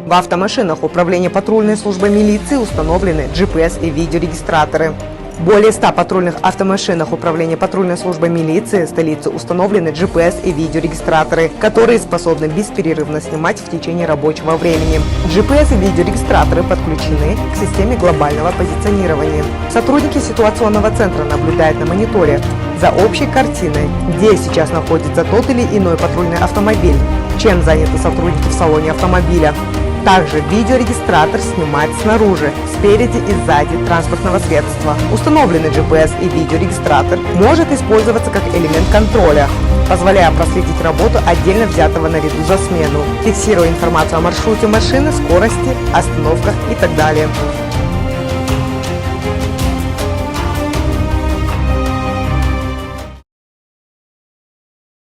В автомашинах управления патрульной службы милиции установлены GPS и видеорегистраторы. Более 100 патрульных автомашинах управления патрульной службы милиции столицы установлены GPS и видеорегистраторы, которые способны бесперерывно снимать в течение рабочего времени. GPS и видеорегистраторы подключены к системе глобального позиционирования. Сотрудники ситуационного центра наблюдают на мониторе за общей картиной, где сейчас находится тот или иной патрульный автомобиль, чем заняты сотрудники в салоне автомобиля. Также видеорегистратор снимает снаружи, спереди и сзади транспортного средства. Установленный GPS и видеорегистратор может использоваться как элемент контроля, позволяя проследить работу отдельно взятого наряду за смену, фиксируя информацию о маршруте машины, скорости, остановках и так далее.